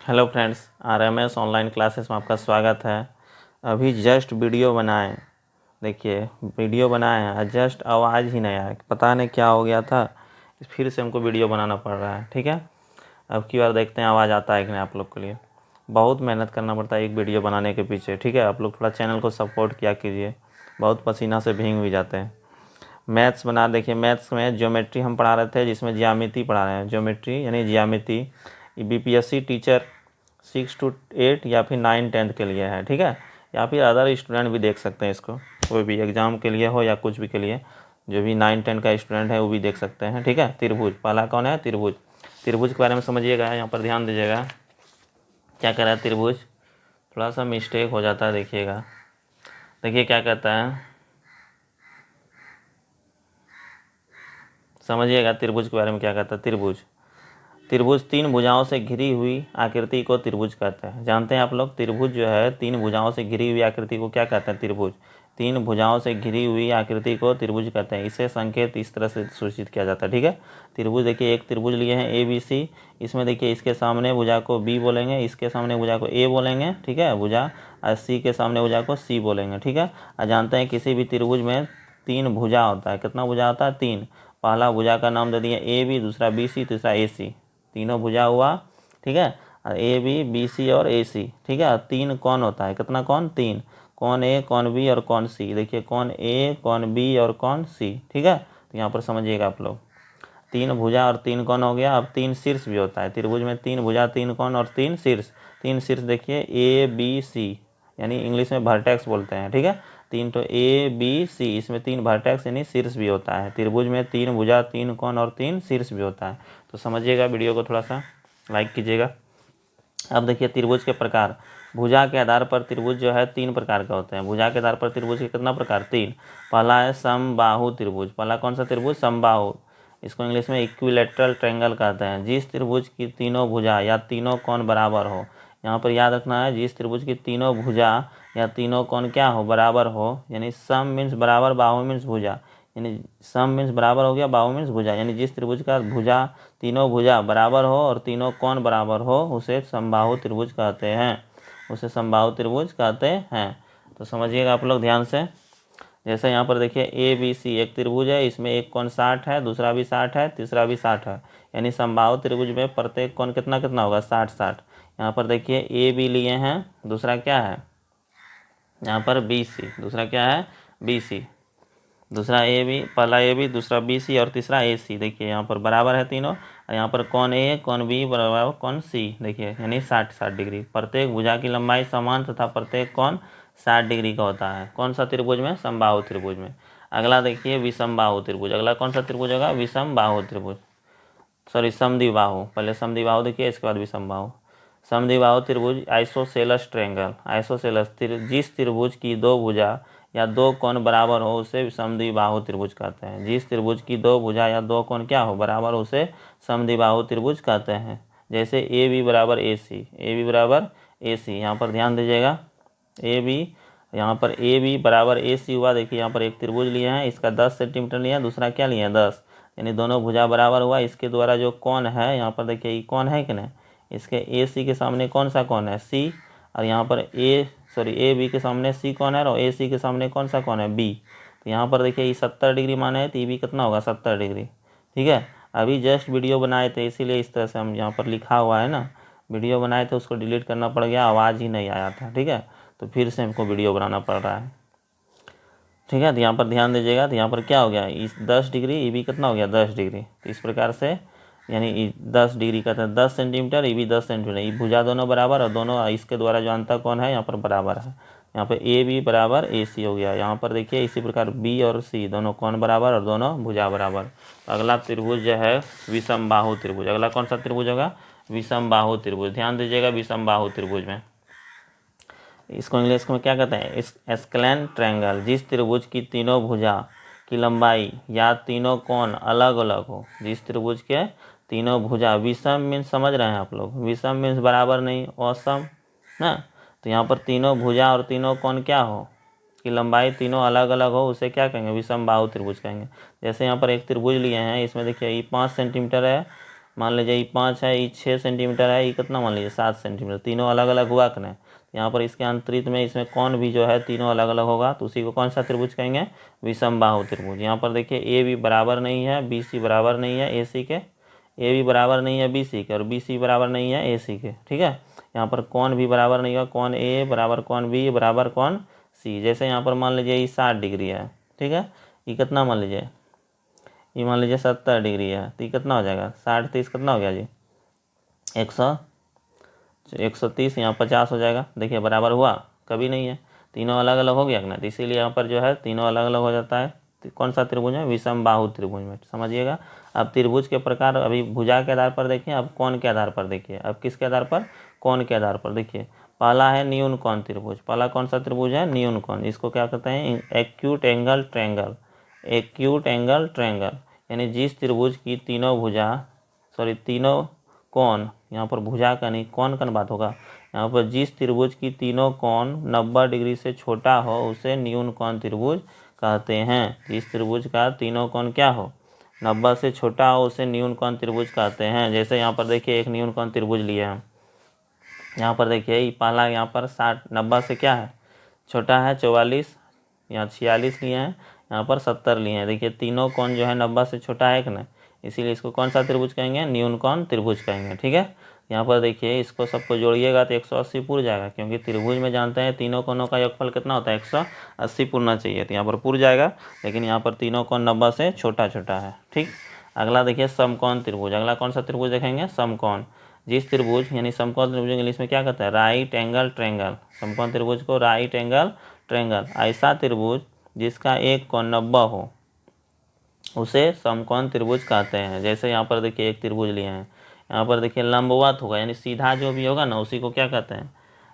Hello friends, RMS online classes में आपका स्वागत है। अभी जस्ट वीडियो बनाए, देखिए वीडियो बनाए हैं, जस्ट आवाज़ ही नहीं आया, पता नहीं क्या हो गया था। फिर से हमको वीडियो बनाना पड़ रहा है। ठीक है, अब की बार देखते हैं आवाज़ आता है कि नहीं। आप लोग के लिए बहुत मेहनत करना पड़ता है एक वीडियो बनाने के पीछे। ठीक है, आप लोग थोड़ा चैनल को सपोर्ट किया कीजिए, बहुत पसीना से भीग भी जाते हैं। मैथ्स बना, देखिए मैथ्स में ज्योमेट्री हम पढ़ा रहे थे, जिसमें ज्यामिति पढ़ा रहे हैं। ज्योमेट्री यानी ज्यामिति बीपीएससी टीचर 6 to 8 या फिर 9-10 के लिए है। ठीक है, या फिर अदर स्टूडेंट भी देख सकते हैं इसको, कोई भी एग्ज़ाम के लिए हो या कुछ भी के लिए, जो भी 9-10 का स्टूडेंट है वो भी देख सकते हैं। ठीक है, त्रिभुज पहला कौन है? त्रिभुज। त्रिभुज के बारे में समझिएगा, यहाँ पर ध्यान दीजिएगा क्या कह रहा है त्रिभुज। थोड़ा सा मिस्टेक हो जाता है, देखिएगा। देखिए क्या कहता है, समझिएगा त्रिभुज के बारे में क्या कहता है। त्रिभुज त्रिभुज तीन भुजाओं से घिरी हुई आकृति को त्रिभुज कहते हैं। जानते हैं आप लोग, त्रिभुज जो है तीन भुजाओं से घिरी हुई आकृति को क्या कहते हैं? त्रिभुज। तीन भुजाओं से घिरी हुई आकृति को त्रिभुज कहते हैं। इसे संकेत इस तरह से सूचित किया जाता है। ठीक है, त्रिभुज देखिए, एक त्रिभुज लिए हैं ABC। इसमें देखिए इसके सामने भुजा को B बोलेंगे, इसके सामने भुजा को A बोलेंगे। ठीक है, भुजा और C के सामने भुजा को C बोलेंगे। ठीक है, और जानते हैं किसी भी त्रिभुज में तीन भुजा होता है। कितना भुजा होता है? तीन। पहला भुजा का नाम दे दिए AB, दूसरा BC, तीसरा AC। तीनों भुजा हुआ। ठीक है, AB, BC और AC। ठीक है, तीन कौन होता है? कितना कौन? तीन। कौन A, कौन B और कौन C। देखिए कौन A, कौन B और कौन C। ठीक है, तो यहाँ पर समझिएगा आप लोग, तीन भुजा और तीन कौन हो गया। अब तीन शीर्ष भी होता है त्रिभुज में, तीन भुजा तीन कौन और तीन शीर्ष। तीन शीर्ष देखिए ABC, यानी इंग्लिश में वर्टेक्स बोलते हैं। ठीक है, तीन तो ABC, इसमें तीन वर्टेक्स यानी शीर्ष भी होता है। त्रिभुज में तीन भुजा तीन कोण और तीन शीर्ष भी होता है। तो समझिएगा, वीडियो को थोड़ा सा लाइक कीजिएगा। अब देखिए त्रिभुज के प्रकार। भुजा के आधार पर त्रिभुज जो है तीन प्रकार के होते हैं। भुजा के आधार पर त्रिभुज के कितना प्रकार? तीन। पहला है समबाहु त्रिभुज। पहला कौन सा त्रिभुज? समबाहु। इसको इंग्लिश में इक्विलेटरल ट्रायंगल कहते हैं। जिस त्रिभुज की तीनों भुजा या तीनों कोण बराबर हो, यहाँ पर याद रखना है, जिस त्रिभुज की तीनों भुजा या तीनों कोण क्या हो? बराबर हो। यानी सम मीन्स बराबर, बाहु मीन्स भुजा। यानी सम मीन्स बराबर हो गया, बाहु मीन्स भुजा। यानी जिस त्रिभुज का भुजा तीनों भुजा बराबर हो और तीनों कोण बराबर हो, उसे समबाहु त्रिभुज कहते हैं। उसे समबाहु त्रिभुज कहते हैं। तो समझिएगा आप लोग ध्यान से। जैसे यहाँ पर देखिए ABC एक त्रिभुज है, इसमें एक कोण 60 है, दूसरा भी 60 है, तीसरा भी 60 है। यानी समबाहु त्रिभुज में प्रत्येक कोण कितना कितना होगा? 60-60। यहाँ पर देखिए AB लिए हैं, दूसरा क्या है यहाँ पर? BC। दूसरा क्या है? BC। दूसरा AB, पहला AB, दूसरा BC और तीसरा AC। देखिए यहाँ पर बराबर है तीनों। और यहाँ पर कौन A, कौन B बराबर कौन C। देखिए यानी 60-60 डिग्री। प्रत्येक भुजा की लंबाई समान तथा प्रत्येक कोण 60 डिग्री का होता है। कौन सा त्रिभुज में? समबाहु त्रिभुज में। अगला देखिए विषमबाहु त्रिभुज। अगला कौन सा त्रिभुज होगा? विषमबाहु त्रिभुज, सॉरी समद्विबाहु। पहले समद्विबाहु देखिए, इसके बाद विषमबाहु। समद्विबाहु त्रिभुज आइसोसेलस ट्रायंगल। आइसोसेलस जिस त्रिभुज की दो भुजा या दो कोण बराबर हो उसे समद्विबाहु त्रिभुज कहते हैं। जिस त्रिभुज की दो भुजा या दो कोण क्या हो? बराबर, उसे समद्विबाहु त्रिभुज कहते हैं। जैसे AB बराबर AC, AB बराबर AC। यहाँ पर ध्यान दीजिएगा, AB, यहाँ पर AB बराबर AC हुआ। देखिए यहाँ पर एक त्रिभुज लिए हैं, इसका 10 सेंटीमीटर लिया है, दूसरा क्या लिया है? 10। यानी दोनों भुजा बराबर हुआ। इसके द्वारा जो कोण है, यहाँ पर देखिए ये कोण है कि नहीं? इसके AC के सामने कौन सा कोण है? C। और यहाँ पर AB के सामने C कोण है और AC के सामने कौन सा कोण है? B। तो यहाँ पर देखिए ये 70 डिग्री माने है, तो ये भी कितना होगा? 70 डिग्री। ठीक है, अभी जस्ट वीडियो बनाए थे, इसीलिए इस तरह से हम यहाँ पर लिखा हुआ है ना। वीडियो बनाए थे, उसको डिलीट करना पड़ गया, आवाज़ ही नहीं आया था। ठीक है, तो फिर से हमको वीडियो बनाना पड़ रहा है। ठीक है, तो यहाँ पर ध्यान दीजिएगा। तो यहाँ पर क्या हो गया? इस 10 डिग्री, ये भी कितना हो गया? 10 डिग्री। तो इस प्रकार से यानी 10 डिग्री कहते हैं, 10 सेंटीमीटर, ये भी 10 सेंटीमीटर। ये भुजा दोनों बराबर और दोनों इसके द्वारा जो अंतर कोण है यहाँ पर बराबर है। यहाँ पर AB बराबर AC हो गया। यहाँ पर देखिए इसी प्रकार B और C दोनों कोण बराबर और दोनों भुजा बराबर। अगला त्रिभुज जो है विषमबाहु त्रिभुज। अगला कौन सा त्रिभुज होगा? विषमबाहु त्रिभुज। ध्यान दीजिएगा, विषमबाहु त्रिभुज में इसको इंग्लिश में क्या कहते हैं? Scalene triangle. जिस त्रिभुज की तीनों भुजा की लंबाई या तीनों कोण अलग अलग हो। जिस त्रिभुज के तीनों भुजा, विषम मीन्स समझ रहे हैं आप लोग? विषम मीन्स बराबर नहीं, असम ना। तो यहाँ पर तीनों भुजा और तीनों कोण क्या हो? की लंबाई तीनों अलग अलग हो, उसे क्या कहेंगे? विषमबाहु त्रिभुज कहेंगे। जैसे यहाँ पर एक त्रिभुज लिए हैं, इसमें देखिए ये 5 सेंटीमीटर है मान लीजिए ये 5 है, ये 6 सेंटीमीटर है, ये कितना मान लीजिए 7 सेंटीमीटर, तीनों अलग अलग हुआ कि नहीं। यहाँ पर इसके अंतरित में इसमें कौन भी जो है तीनों अलग अलग होगा, तो उसी को कौन सा त्रिभुज कहेंगे, विषमबाहु त्रिभुज। यहाँ पर देखिए ए भी बराबर नहीं है बी सी बराबर नहीं है ए सी के, ए भी बराबर नहीं है बी सी के, और बी सी बराबर नहीं है ए सी के, ठीक है। यहाँ पर कौन भी बराबर नहीं होगा, कौन ए बराबर कौन बी बराबर कौन सी। जैसे यहाँ पर मान लीजिए ये 60 डिग्री है, ठीक है, ये कितना मान लीजिए, ये मान लीजिए 70 डिग्री है, तो ये कितना हो जाएगा 60 30 कितना हो गया जी 130, यहाँ 50 हो जाएगा। देखिए बराबर हुआ, कभी नहीं है, तीनों अलग अलग हो गया ना, तो इसीलिए यहाँ पर जो है तीनों अलग अलग हो जाता है। तो कौन सा त्रिभुज है, विषमबाहु त्रिभुज में, समझिएगा। अब त्रिभुज के प्रकार अभी भुजा के आधार पर देखिए, अब कोण के आधार पर देखिए, अब किसके आधार पर, कोण के आधार पर। देखिए पहला है न्यून कोण त्रिभुज, पहला कौन सा त्रिभुज है, न्यून कोण, इसको क्या कहते हैं, acute angle triangle, acute angle triangle, यानी जिस त्रिभुज की तीनों भुजा, सॉरी तीनों कोण, यहाँ पर भुजा का नहीं कोण का बात होगा, यहाँ पर जिस त्रिभुज की तीनों कोण 90 डिग्री से छोटा हो उसे न्यून कोण त्रिभुज कहते हैं। जिस त्रिभुज का तीनों कोण क्या हो, 90 से छोटा हो उसे न्यून कोण त्रिभुज कहते हैं। जैसे यहाँ पर देखिए एक न्यून कोण त्रिभुज लिए हैं, यहाँ पर देखिए पहला यहाँ पर 90 से क्या है छोटा है 44, यहाँ 46 लिए हैं, यहाँ पर 70 लिए हैं। देखिए तीनों कोण जो है 90 से छोटा है कि नहीं, इसीलिए इसको कौन सा त्रिभुज कहेंगे, न्यून कोण त्रिभुज कहेंगे, ठीक है। यहाँ पर देखिए इसको सबको जोड़िएगा तो 180 पूर जाएगा, क्योंकि त्रिभुज में जानते हैं तीनों कोणों का योगफल कितना होता है 180 पूरना चाहिए, तो यहाँ पर पूर जाएगा, लेकिन यहाँ पर तीनों कोण 90 से छोटा छोटा है, ठीक। अगला देखिए समकोण त्रिभुज, अगला कौन सा त्रिभुज देखेंगे, समकोण। जिस त्रिभुज यानी समकोण त्रिभुज इंग्लिश में क्या कहते हैं, राइट एंगल ट्रायंगल, समकोण त्रिभुज को राइट एंगल ट्रायंगल। ऐसा त्रिभुज जिसका एक कोण 90 हो उसे समकोण त्रिभुज कहते हैं। जैसे यहाँ पर देखिए एक त्रिभुज लिए हैं, यहाँ पर देखिए लंबवत होगा यानी सीधा जो भी होगा ना उसी को क्या कहते हैं,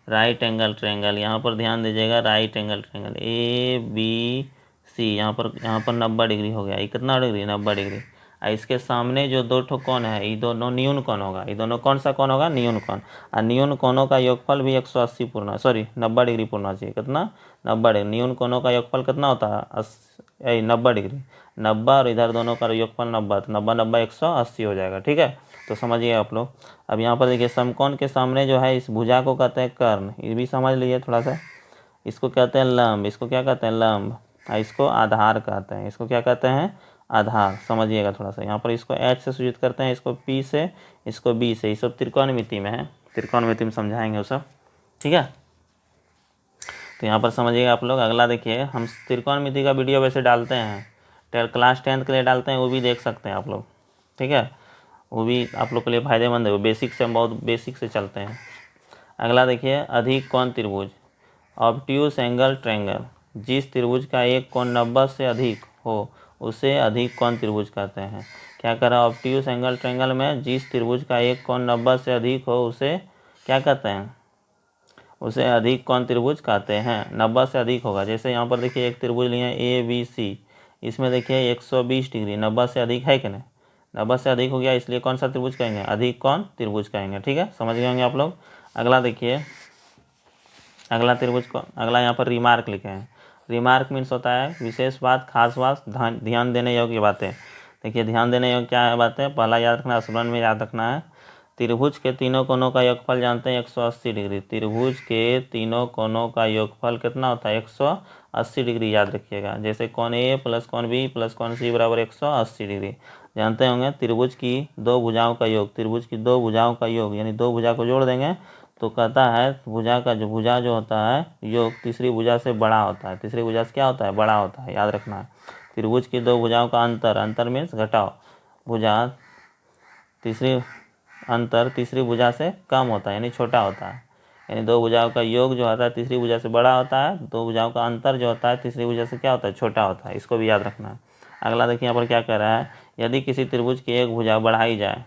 राइट एंगल ट्रायंगल। यहाँ पर ध्यान दीजिएगा, right angle triangle A B C, यहाँ पर 90 डिग्री हो गया, ये कितना डिग्री 90 डिग्री। और इसके सामने जो दो ठो कोण है ये दोनों न्यून कोण होगा, ये दोनों कौन सा कोण होगा, न्यून कोण। और न्यून कोणों का योगफल भी 180 पूर्णा, सॉरी 90 डिग्री पूर्णा चाहिए, कितना 90 डिग्री। न्यून कोणों का योगफल कितना होता है 90 डिग्री, 90 और इधर दोनों का योगफल 90, तो 90 90 180 हो जाएगा, ठीक है। तो समझिए आप लोग। अब यहाँ पर देखिए समकोण के सामने जो है इस भुजा को कहते हैं कर्ण, ये भी समझ लीजिए थोड़ा सा। इसको कहते हैं लंब, इसको क्या कहते हैं लंब, और इसको आधार कहते हैं, इसको क्या कहते हैं आधार, समझिएगा थोड़ा सा। यहाँ पर इसको H से सूचित करते हैं, इसको P से, इसको B से, ये सब त्रिकोणमिति में है, त्रिकोणमिति में समझाएंगे वो सब, ठीक है। तो यहाँ पर समझिएगा आप लोग। अगला देखिए, हम त्रिकोणमिति का वीडियो वैसे डालते हैं, क्लास 10th के लिए डालते हैं, वो भी देख सकते हैं आप लोग, ठीक है, वो भी आप लोग के लिए फायदेमंद है, वो बेसिक से बहुत बेसिक से चलते हैं। अगला देखिए अधिक कोण त्रिभुज, ऑब्ट्यूस एंगल ट्रायंगल। जिस त्रिभुज का एक कोण 90 से अधिक हो उसे अधिक कोण त्रिभुज कहते हैं। क्या करा, ऑब्ट्यूस एंगल ट्रायंगल में जिस त्रिभुज का एक कोण 90 से अधिक हो उसे क्या कहते हैं, उसे अधिक कोण त्रिभुज कहते हैं। 90 से अधिक होगा, जैसे यहाँ पर देखिए एक त्रिभुज लिए ए बी सी, इसमें देखिए 120 डिग्री 90 से अधिक है कि नहीं, 90 से अधिक हो गया, इसलिए कौन सा त्रिभुज कहेंगे, अधिक कोण त्रिभुज कहेंगे, ठीक है, समझ गए होंगे आप लोग। अगला देखिए, अगला त्रिभुज को, अगला यहाँ पर रिमार्क लिखे हैं। रिमार्क मीन्स होता है विशेष बात, खास बात, ध्यान देने योग्य बातें। देखिए ध्यान देने योग्य क्या है बातें, पहला याद रखना, स्मरण में याद रखना है। त्रिभुज के तीनों कोणों का योगफल जानते हैं 180 डिग्री, त्रिभुज के तीनों कोणों का योगफल कितना होता है 180 डिग्री, याद रखिएगा। जैसे कोण ए प्लस कोण बी प्लस कोण सी बराबर 180 डिग्री, जानते होंगे। त्रिभुज की दो भुजाओं का योग, त्रिभुज की दो भुजाओं का योग यानी दो भुजा को जोड़ देंगे तो कहता है भुजा का जो भुजा जो होता है योग तीसरी भुजा से बड़ा होता है, तीसरी भुजा से क्या होता है, बड़ा होता है, याद रखना है। त्रिभुज की दो भुजाओं का अंतर, अंतर मीन्स घटाओ, भुजा तीसरी अंतर तीसरी भुजा से कम होता है यानी छोटा होता है, यानी दो भुजाओं का योग जो होता है तीसरी भुजा से बड़ा होता है, दो भुजाओं का अंतर जो होता है तीसरी भुजा से क्या होता है, छोटा होता है, इसको भी याद रखना है। अगला देखिए यहाँ पर क्या कह रहा है, यदि किसी त्रिभुज की एक भुजा बढ़ाई जाए,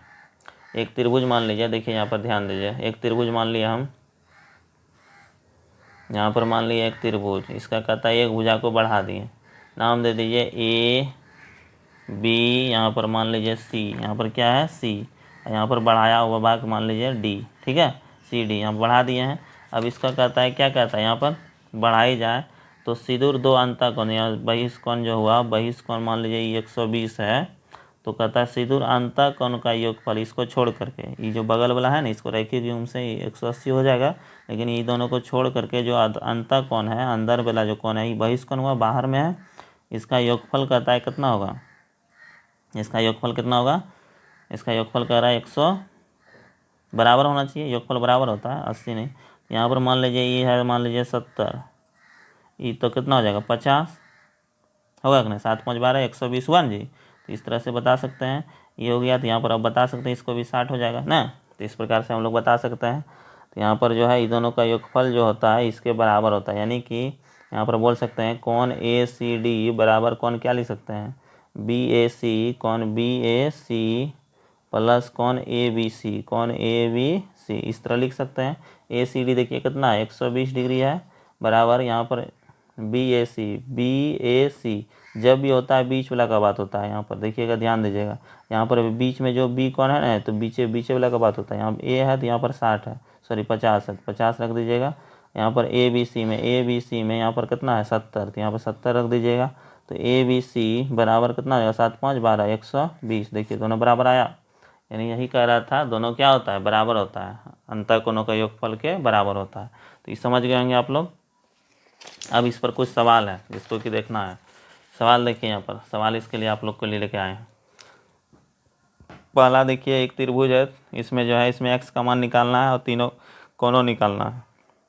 एक त्रिभुज मान लीजिए, देखिए यहाँ पर ध्यान दीजिए, एक त्रिभुज मान लिया हम, यहाँ पर मान लिया एक त्रिभुज, इसका कहता है एक भुजा को बढ़ा दिए, नाम दे दीजिए ए बी, यहाँ पर मान लीजिए सी, यहाँ पर क्या है सी, यहाँ पर बढ़ाया हुआ भाग मान लीजिए डी, ठीक है, सी डी यहाँ बढ़ा दिए हैं। अब इसका कहता है क्या कहता है, यहाँ पर बढ़ाई जाए तो सिदूर दो अंतः कोण, यहाँ बहिष्कोण जो हुआ, बहिष्कोण मान लीजिए 120 है, तो कहता है सिदूर अंतः कोण का योगफल, इसको छोड़ करके, ये जो बगल वाला है ना इसको रैखिक युग्म से 180 हो जाएगा, लेकिन ये दोनों को छोड़ करके जो अंतः कोण है, अंदर वाला जो कोण है, ये बहिष्कोण हुआ, बाहर में है, इसका योगफल कहता है कितना होगा, इसका योगफल कितना होगा, इसका योगफल कह रहा है 100 बराबर होना चाहिए, योगफल बराबर होता है 80 नहीं। यहाँ पर मान लीजिए ये है, मान लीजिए 70, ये तो कितना हो जाएगा 50 होगा कि नहीं, 7 5 12 120 हुआ ना जी। तो इस तरह से बता सकते हैं, ये हो गया। तो यहाँ पर अब बता सकते हैं इसको भी 60 हो जाएगा ना। तो इस प्रकार से हम लोग बता सकते हैं। तो यहाँ पर जो है ये दोनों का योगफल जो होता है इसके बराबर होता है, यानी कि यहाँ पर बोल सकते हैं कोण ए सी डी बराबर कोण क्या लिख सकते हैं, बी ए सी, कोण बी ए सी प्लस कोण ए बी सी, कोण ए बी सी, इस तरह लिख सकते हैं। ए सी डी देखिए कितना है 120 डिग्री है, बराबर यहाँ पर बी ए सी जब भी होता है बीच वाला का बात होता है। यहाँ पर देखिएगा, ध्यान दीजिएगा, यहाँ पर बीच में जो बी कौन है ना, तो बीचे वाला का बात होता है। यहाँ ए है तो यहाँ पर 60 है, सॉरी 50 है, 50 रख दीजिएगा। यहाँ पर ए बी सी में यहाँ पर कितना है 70, तो यहाँ पर 70 रख दीजिएगा। तो ए बी सी बराबर कितना हो जाएगा 7 5 12 120। देखिए दोनों बराबर आया, यानी यही कह रहा था दोनों क्या होता है, बराबर होता है, अंतः कोणों का योगफल के बराबर होता है। तो ये समझ गए होंगे आप लोग। अब इस पर कुछ सवाल है जिसको कि देखना है। सवाल देखिए, यहाँ पर सवाल इसके लिए आप लोग को लिए लेके आए हैं। पहला देखिए, एक त्रिभुज है, इसमें जो है इसमें x का मान निकालना है और तीनों कोणों निकालना है।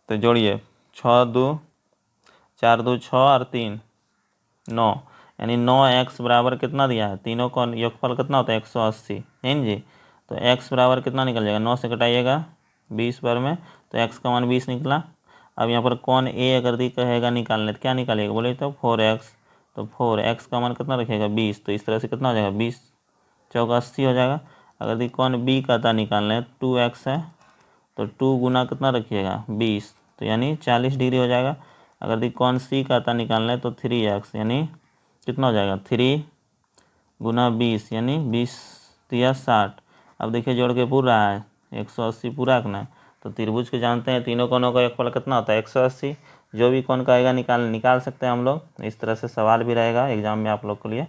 तो जोड़िए 6 2 4 2 6 और 3 9, यानी 9x बराबर कितना दिया है, तीनों का योगफल कितना होता है 180 है जी। तो x बराबर कितना निकल जाएगा, 9 से घटाइएगा 20 पर में, तो x का मान 20 निकला। अब यहाँ पर कौन ए अगर दी कहेगा निकालने, तो क्या निकालेगा बोले, तो 4x, तो 4x का मान कितना रखेगा 20, तो इस तरह से कितना हो जाएगा 20 चौका 80 हो जाएगा। अगर दी कौन बी कहता निकालने 2x है, तो 2 गुना कितना रखिएगा 20, तो यानी 40 डिग्री हो जाएगा। अगर दी कौन सी कहता निकालना है तो 3x, यानी कितना हो जाएगा 3 गुना 20, यानी 20 या 60। अब देखिए जोड़ के पूरा है 180 पूरा करना है। तो त्रिभुज को जानते हैं, तीनों कोणों का योगफल कितना होता है 180। जो भी कोण कहेगा निकाल सकते हैं हम लोग। इस तरह से सवाल भी रहेगा एग्जाम में आप लोग के लिए,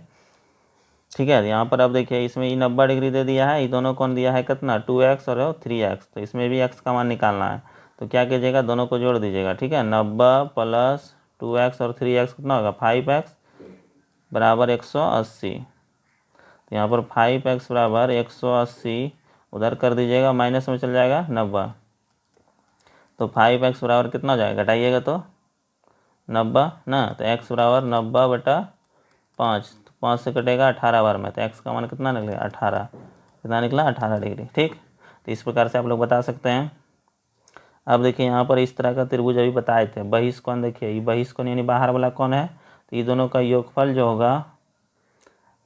ठीक है। यहाँ पर अब देखिए इसमें ये 90 डिग्री दे दिया है, ये दोनों कोण दिया है कितना 2x और 3x, तो इसमें भी x का मान निकालना है। तो क्या कीजिएगा, दोनों को जोड़ दीजिएगा, ठीक है। 90 प्लस 2x और 3x कितना होगा 5x बराबर 180। तो यहाँ पर 5x बराबर 180 उधर कर दीजिएगा, माइनस में चल जाएगा 90, तो 5x बराबर कितना हो जाएगा, घटाइएगा तो 90 ना, तो x बराबर 90 बटा 5, तो 5 से कटेगा 18 बार में, तो x का मान कितना निकलेगा 18, कितना निकला 18 डिग्री, ठीक। तो इस प्रकार से आप लोग बता सकते हैं। अब देखिए यहाँ पर इस तरह का त्रिभुज अभी बताए थे, बहिष्कोण देखिए, ये बहिष्कोण यानी बाहर वाला कोण है, तो ये दोनों का योगफल जो होगा,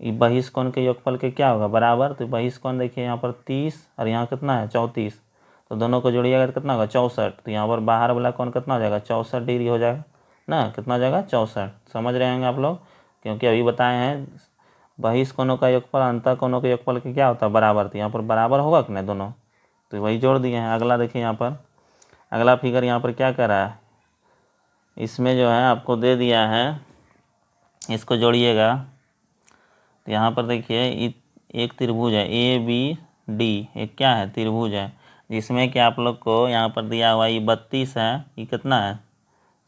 ये बहिष्कोण के योगफल के क्या होगा बराबर। तो बहिष्कोण देखिए यहाँ पर 30 और यहाँ कितना है 34, तो दोनों को जोड़िएगा तो कितना होगा 64। तो यहाँ पर बाहर वाला कोण कितना हो जाएगा 64 डिग्री हो जाएगा ना, कितना हो जाएगा 64। समझ रहे होंगे आप लोग, क्योंकि अभी बताए हैं बहिष्कोणों का योगफल अंतः कोणों के योगफल के क्या होता है बराबर। तो यहाँ पर बराबर होगा कि नहीं दोनों, तो वही जोड़ दिए हैं। अगला देखिए, यहाँ पर अगला फिगर यहाँ पर क्या कर रहा है, इसमें जो है आपको दे दिया है, इसको जोड़िएगा। तो यहाँ पर देखिए एक त्रिभुज है ए बी डी, एक क्या है त्रिभुज है, जिसमें कि आप लोग को यहाँ पर दिया हुआ ये 32 है, ये कितना है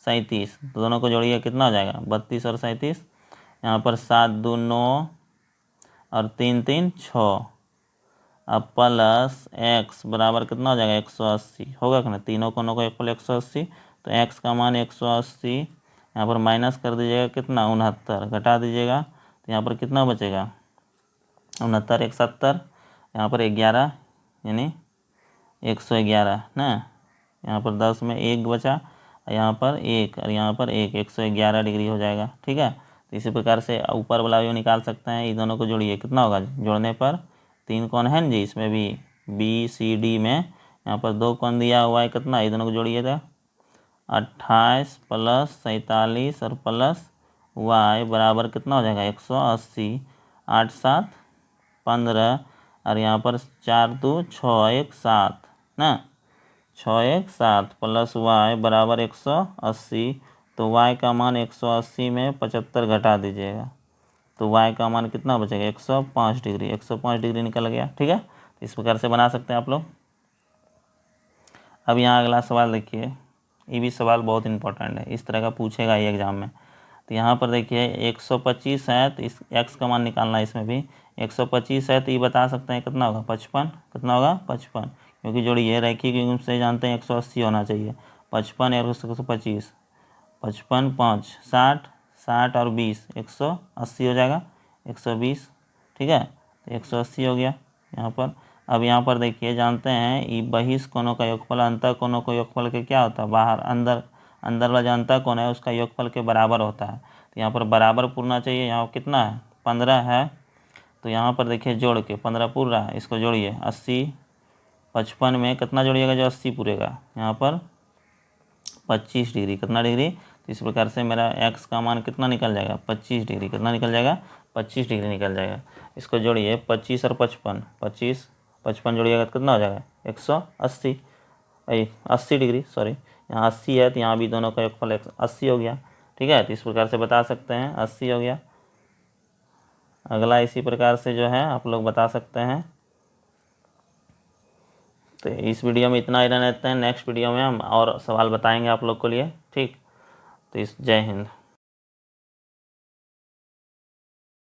37, तो दोनों को जोड़िए कितना हो जाएगा 32 और 37। यहाँ पर 7 2 9 और 3 3 6, अब प्लस x बराबर कितना हो जाएगा 180 होगा कि ना, तीनों कोणों का योगफल 180, तो x का मान 180, यहाँ पर माइनस कर दीजिएगा कितना 69, घटा दीजिएगा तो यहाँ पर कितना बचेगा 69 1 70, यहाँ पर 11 यानी 111 ना, यहाँ पर 10 में 1 बचा, यहाँ पर 1 और यहाँ पर 1, 111 डिग्री हो जाएगा, ठीक है। तो इसी प्रकार से ऊपर वाला भी निकाल सकते हैं। ये दोनों को जोड़िए कितना होगा, जोड़ने पर 3 कोण है ना जी, इसमें भी बी सी डी में यहाँ पर 2 कोण दिया हुआ है, कितना ये दोनों को जोड़िएगा 28 प्लस 47 और प्लस y बराबर कितना हो जाएगा 180, 8 7 15 और यहाँ पर 4 2 6 1 7 ना, 6 1 7 प्लस y बराबर 180, तो y का मान 180 में 75 घटा दीजिएगा, तो y का मान कितना बचेगा 105 डिग्री, 105 डिग्री निकल गया। ठीक है, तो इस प्रकार से बना सकते हैं आप लोग। अब यहाँ अगला सवाल देखिए, ये भी सवाल बहुत इंपॉर्टेंट है, इस तरह का पूछेगा ये एग्जाम में। तो यहाँ पर देखिए 125 है, तो इस x का मान निकालना है इसमें भी। 125 है तो ये बता सकते हैं कितना होगा 55, कितना होगा 55, क्योंकि जोड़िए रैखिक युग्म से जानते हैं 180 होना चाहिए। 55 और 125, 55 5 60, 60 और 20 180 हो जाएगा, 120। ठीक है, तो 180 हो गया यहाँ पर। अब यहाँ पर देखिए जानते हैं ये बहिष कोणों का योगफल अंतः कोणों का योगफल के क्या होता है, बाहर अंदर वाला जो अंतः कोण है उसका योगफल के बराबर होता है। तो यहाँ पर बराबर पूरना चाहिए, यहाँ कितना है 15 है, तो यहाँ पर देखिए जोड़ के 15 पूर रहा है, इसको जोड़िए 80, 55 में कितना जोड़िएगा जो 80 पूरेगा, यहाँ पर 25 डिग्री, कितना डिग्री। तो इस प्रकार से मेरा x का मान कितना निकल जाएगा 25 डिग्री, कितना निकल जाएगा 25 डिग्री निकल जाएगा। इसको जोड़िए 25 और 55, 25 55 जोड़िएगा तो कितना हो जाएगा 180, 80 डिग्री, सॉरी यहाँ 80 है तो यहाँ भी दोनों का योगफल 80 हो गया। ठीक है, तो इस प्रकार से बता सकते हैं 80 हो गया। अगला इसी प्रकार से जो है आप लोग बता सकते हैं। तो इस वीडियो में इतना ही रहने देते हैं, नेक्स्ट वीडियो में हम और सवाल बताएंगे आप लोग के लिए। ठीक, तो इस जय हिंद।